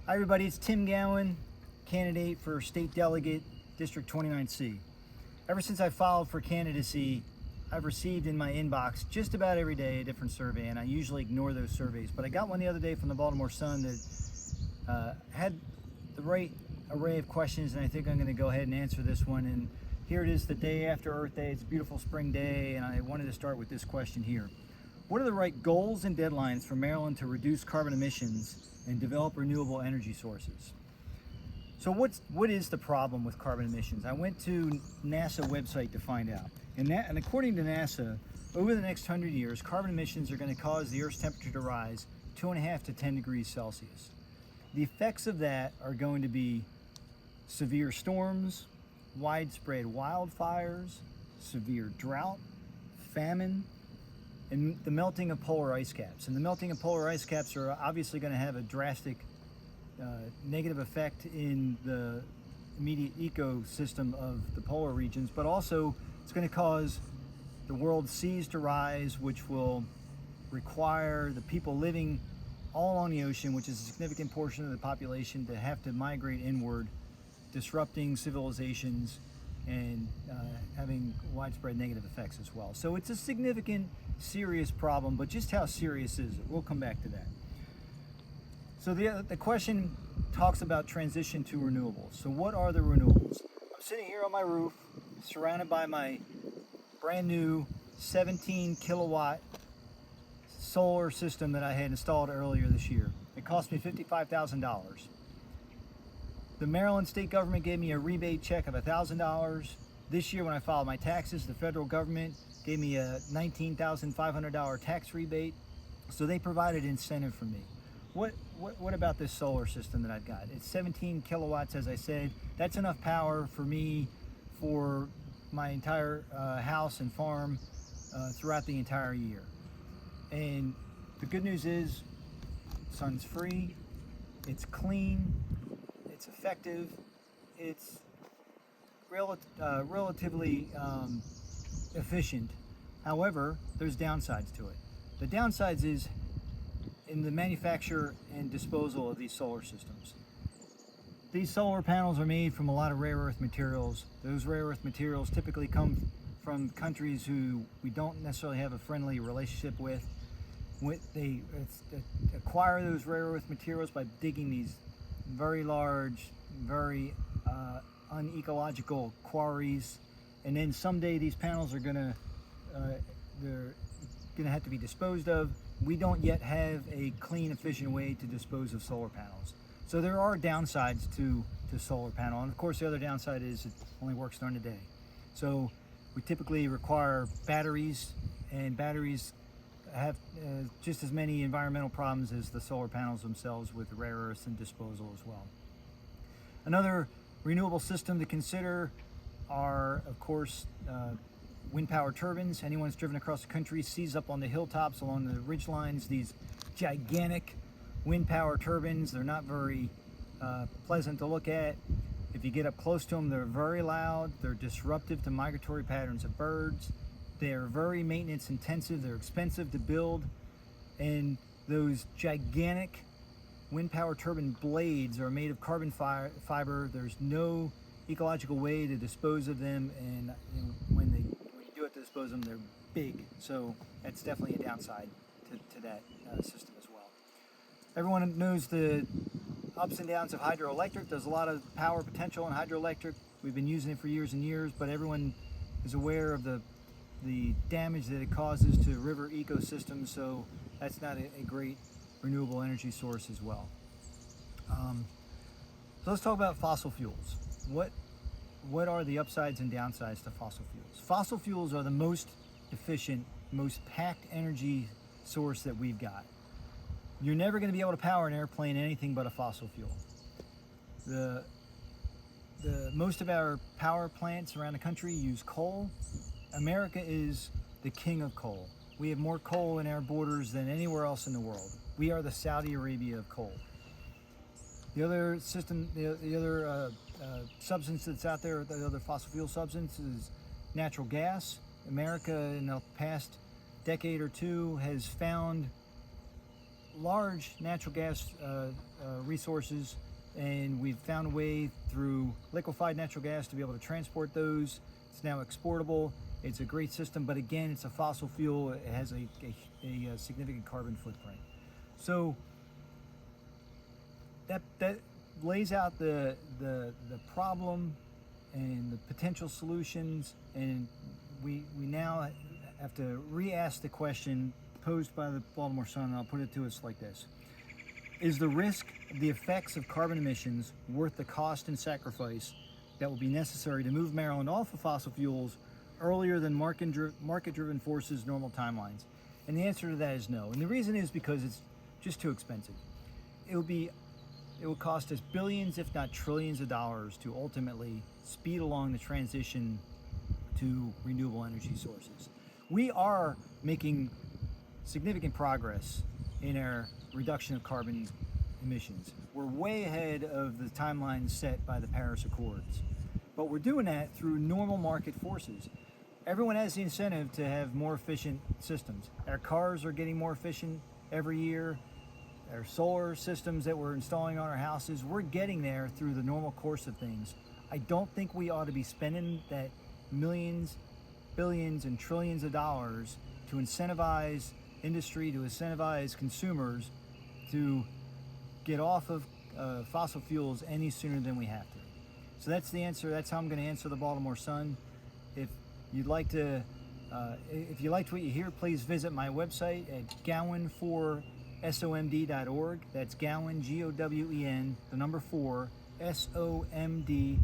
Hi everybody, it's Tim Gowan, candidate for State Delegate, District 29C. Ever since I filed for candidacy, I've received in my inbox just about every day a different survey, and I usually ignore those surveys. But I got one the other day from the Baltimore Sun that had the right array of questions, and I think I'm going to go ahead and answer this one. And here it is, the day after Earth Day. It's a beautiful spring day, and I wanted to start with this question here. What are the right goals and deadlines for Maryland to reduce carbon emissions and develop renewable energy sources? So what is the problem with carbon emissions? I went to NASA website to find out. And according to NASA, over the next 100 years, carbon emissions are going to cause the Earth's temperature to rise 2.5 to 10 degrees Celsius. The effects of that are going to be severe storms, widespread wildfires, severe drought, famine, and the melting of polar ice caps. And the melting of polar ice caps are obviously going to have a drastic negative effect in the immediate ecosystem of the polar regions, but also it's going to cause the world's seas to rise, which will require the people living all along the ocean, which is a significant portion of the population, to have to migrate inward, disrupting civilizations and having widespread negative effects as well. So it's a significant, serious problem, but just how serious is it? We'll come back to that. So the question talks about transition to renewables. So what are the renewables? I'm sitting here on my roof, surrounded by my brand new 17 kilowatt solar system that I had installed earlier this year. It cost me $55,000. The Maryland state government gave me a rebate check of $1,000. This year when I filed my taxes, the federal government gave me a $19,500 tax rebate. So they provided incentive for me. What about this solar system that I've got? It's 17 kilowatts, as I said. That's enough power for me for my entire house and farm throughout the entire year. And the good news is, sun's free, it's clean, it's effective, it's relatively efficient. However, there's downsides to it. The downsides is in the manufacture and disposal of these solar systems. These solar panels are made from a lot of rare earth materials. Those rare earth materials typically come from countries who we don't necessarily have a friendly relationship with. They acquire those rare earth materials by digging these very large, very unecological quarries, and then someday these panels are they're gonna have to be disposed of. We don't yet have a clean, efficient way to dispose of solar panels. So there are downsides to solar panel, and of course the other downside is it only works during the day. So we typically require batteries, and batteries have just as many environmental problems as the solar panels themselves, with rare earths and disposal as well. Another renewable system to consider are, of course, wind power turbines. Anyone that's driven across the country sees up on the hilltops along the ridge lines these gigantic wind power turbines. They're not very pleasant to look at. If you get up close to them, they're very loud. They're disruptive to migratory patterns of birds. They're very maintenance intensive. They're expensive to build. And those gigantic wind power turbine blades are made of carbon fiber. There's no ecological way to dispose of them, and when you do have to dispose of them, they're big. So that's definitely a downside to that system as well. Everyone knows the ups and downs of hydroelectric. There's a lot of power potential in hydroelectric. We've been using it for years and years, but everyone is aware of the damage that it causes to river ecosystems, so that's not a great renewable energy source as well. So let's talk about fossil fuels. What are the upsides and downsides to fossil fuels? Fossil fuels are the most efficient, most packed energy source that we've got. You're never going to be able to power an airplane anything but a fossil fuel. Most of our power plants around the country use coal. America is the king of coal. We have more coal in our borders than anywhere else in the world. We are the Saudi Arabia of coal. The other substance that's out there, the other fossil fuel substance, is natural gas. America in the past decade or two has found large natural gas resources, and we've found a way through liquefied natural gas to be able to transport those. It's now exportable. It's a great system, but again, it's a fossil fuel. It has a significant carbon footprint. So that lays out the problem and the potential solutions, and we now have to re-ask the question posed by the Baltimore Sun, and I'll put it to us like this. Is the risk of the effects of carbon emissions worth the cost and sacrifice that will be necessary to move Maryland off of fossil fuels earlier than market-driven forces' normal timelines? And the answer to that is no. And the reason is because it's just too expensive. It will cost us billions, if not trillions of dollars to ultimately speed along the transition to renewable energy sources. We are making significant progress in our reduction of carbon emissions. We're way ahead of the timeline set by the Paris Accords. But we're doing that through normal market forces. Everyone has the incentive to have more efficient systems. Our cars are getting more efficient every year. Our solar systems that we're installing on our houses, we're getting there through the normal course of things. I don't think we ought to be spending that millions, billions, and trillions of dollars to incentivize industry, to incentivize consumers to get off of fossil fuels any sooner than we have to. So that's the answer. That's how I'm going to answer the Baltimore Sun. If you liked what you hear, please visit my website at gowen4somd.org. That's Gowen, GOWEN, the number 4, SOMD.org.